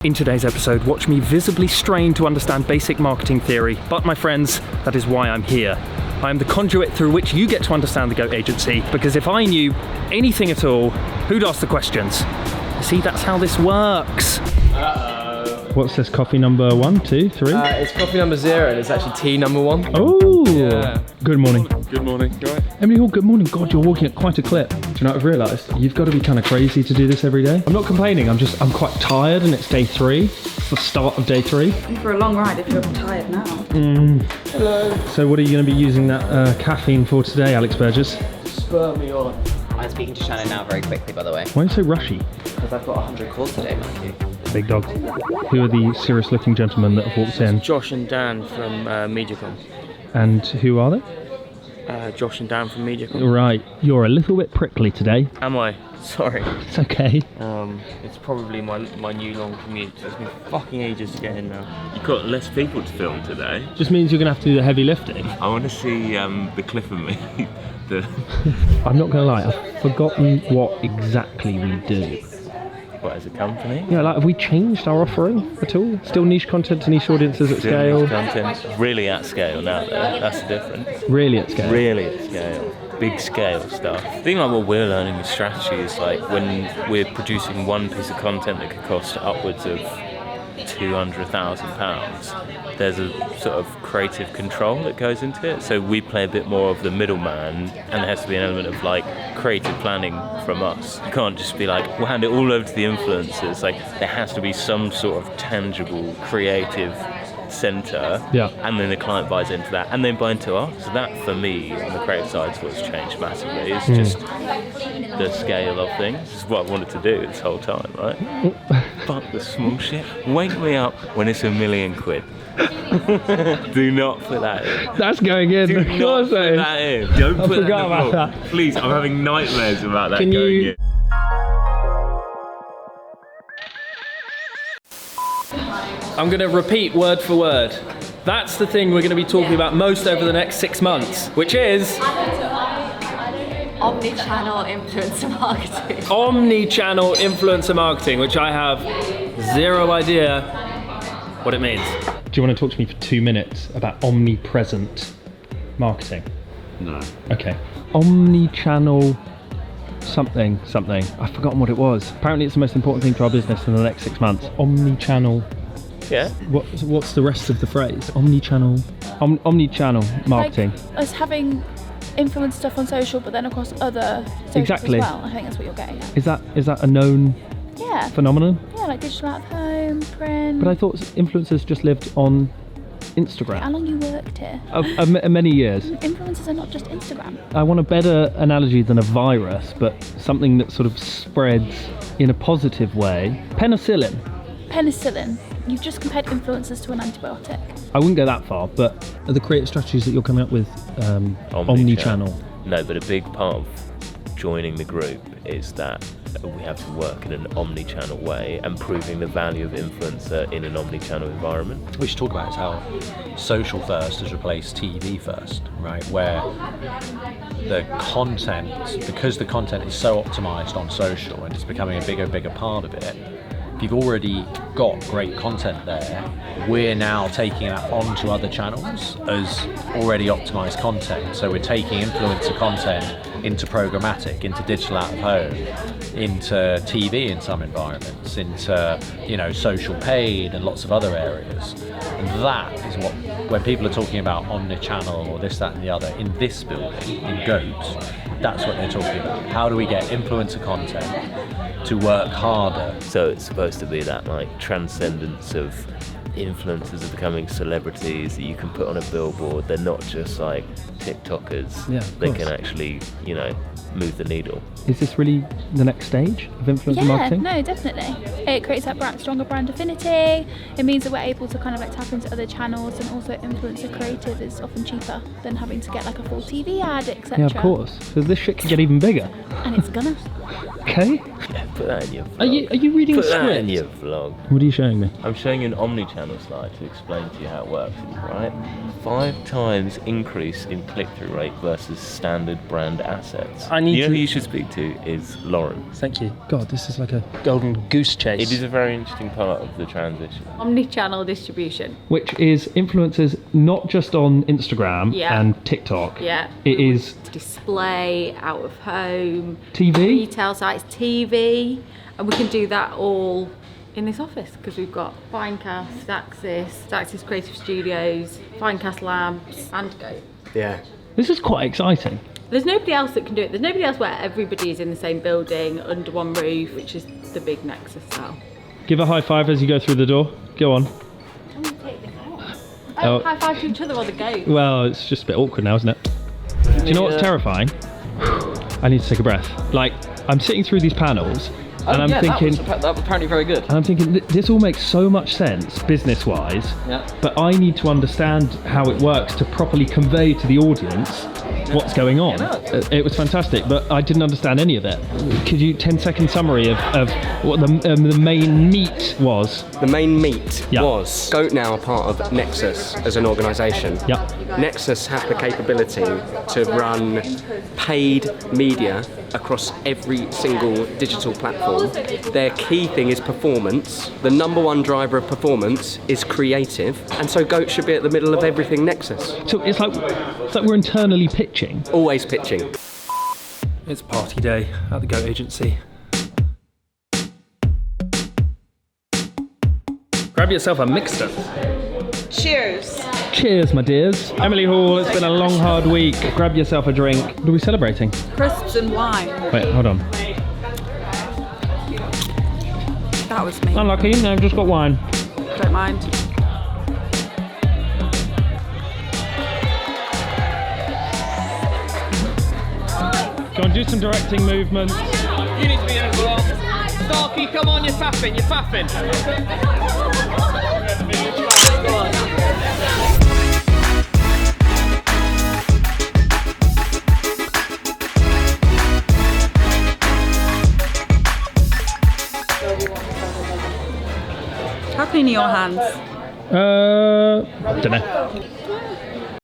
In today's episode, watch me visibly strain to understand basic marketing theory, but my friends, that is why I'm here. I am the conduit through which you get to understand the GOAT agency, because if I knew anything at all, who'd ask the questions? See, that's how this works. What's this, coffee number 1, 2, 3? It's coffee number 0 and it's actually tea number 1. Oh, yeah. Good morning. Good morning, you alright? Emily Hall, good morning. God, you're walking at quite a clip. Do you know what I've realised? You've got to be kind of crazy to do this every day. I'm not complaining, I'm quite tired and it's day 3. It's the start of day 3. For a long ride if you're tired now. Hello. So what are you going to be using that caffeine for today, Alex Burgess? Spur me on. I'm speaking to Shannon now very quickly, by the way. Why are you so rushy? Because I've got 100 calls today, Matthew. Big dog. Who are the serious looking gentlemen that have walked in? Josh and Dan from MediaCom. And who are they? Josh and Dan from MediaCom. Right, you're a little bit prickly today. Am I? Sorry. It's okay. It's probably my new long commute. It's been fucking ages to get in now. You've got less people to film today. Just means you're going to have to do the heavy lifting. I want to see the Cliff and Me. I'm not going to lie, I've forgotten what exactly we do. What, as a company? Yeah, like, have we changed our offering at all? Still niche content to niche audiences at scale? Content really at scale now, though. That's the difference. Really at scale? Really at scale. Big scale stuff. I think like what we're learning with strategy is like when we're producing one piece of content that could cost upwards of £200,000, there's a sort of creative control that goes into it. So we play a bit more of the middleman, and there has to be an element of like creative planning from us. You can't just be like, we'll hand it all over to the influencers. Like there has to be some sort of tangible creative center, and then the client buys into that and then buy into us. So that for me on the creative side is what's changed massively. It's just the scale of things. This is what I wanted to do this whole time, right? Fuck the small shit. Wake me up when it's £1 million. Do not put that in. That's going in. Do not put that in. Don't put that in the about vlog. that. Please, I'm having nightmares about that Can going you- in. I'm going to repeat word for word. That's the thing we're going to be talking about most over the next 6 months, which is Omni-channel influencer marketing. omni-channel influencer marketing, which I have zero idea what it means. Do you want to talk to me for 2 minutes about omnipresent marketing? No. Okay. Omni-channel something. I've forgotten what it was. Apparently it's the most important thing to our business in the next 6 months. Omni-channel. Yeah. What's the rest of the phrase? Omni-channel. Omni-channel marketing. Like us having influence stuff on social, but then across other socials Exactly. as well. I think that's what you're getting at. Is that a known phenomenon? Yeah, like digital out of home, print. But I thought influencers just lived on Instagram. How long you worked here? Many years. Influencers are not just Instagram. I want a better analogy than a virus, but something that sort of spreads in a positive way. Penicillin. You've just compared influencers to an antibiotic. I wouldn't go that far, but are the creative strategies that you're coming up with omni-channel? No, but a big part of joining the group is that we have to work in an omni-channel way and proving the value of influencer in an omni-channel environment. What we should talk about is how social first has replaced TV first, right? Where the content, because the content is so optimized on social and it's becoming a bigger part of it, if you've already got great content there, we're now taking that onto other channels as already optimized content. So we're taking influencer content into programmatic, into digital out of home, into TV in some environments, into social paid and lots of other areas. And that is what, when people are talking about omni-channel or this, that and the other, in this building, in GOAT, that's what they're talking about. How do we get influencer content to work harder? So it's supposed to be that like transcendence of influencers are becoming celebrities that you can put on a billboard. They're not just like TikTokers. Yeah, they can actually, move the needle. Is this really the next stage of influencer marketing? No, definitely. It creates that stronger brand affinity. It means that we're able to kind of like tap into other channels, and also influencer creative is often cheaper than having to get like a full TV ad, etc. Yeah, of course. So this shit could get even bigger. And it's gonna. Okay. Yeah, put that in your vlog. Are you reading Put a that script? in your vlog. What are you showing me? I'm showing you an omni-channel slide to explain to you how it works, right? 5 times increase in click-through rate versus standard brand assets. I need you know to- who you should speak to is Lauren. Thank you. God, this is like a golden goose chase. It is a very interesting part of the transition. Omni-channel distribution. Which is influencers not just on Instagram Yeah. and TikTok. Yeah. It is Display, out of home, TV. retail sites, TV, and we can do that all in this office because we've got Finecast, Axis Creative Studios, Finecast Labs, and Go. Yeah. This is quite exciting. There's nobody else that can do it. There's nobody else where everybody is in the same building under one roof, which is the big Nexus style. Give a high five as you go through the door. Go on. Oh. High five to each other on the go. Well, it's just a bit awkward now, isn't it? Do you know what's terrifying? I need to take a breath. Like, I'm sitting through these panels, and I'm thinking, that was apparently very good. and I'm thinking, this all makes so much sense business-wise, Yeah. but I need to understand how it works to properly convey to the audience what's going on. It was fantastic, but I didn't understand any of it. Could you 10-second summary of what the main meat was? The main meat Yeah. was Goat now are part of Nexus as an organisation. Yep. Nexus have the capability to run paid media across every single digital platform. Their key thing is performance. The number one driver of performance is creative, and so Goat should be at the middle of everything Nexus. So it's like we're internally pitching. Always pitching. It's party day at the Goat Agency. Grab yourself a mixer. Cheers. Cheers, my dears. Emily Hall, it's been a long, hard week. Grab yourself a drink. What are we celebrating? Crisps and wine. Wait, hold on. That was me. Unlucky, no, I've just got wine. Don't mind. Go on, do some directing movements. You need to be in as well. Starkey, come on, you're faffing, you're faffing. How clean are your hands? Don't know.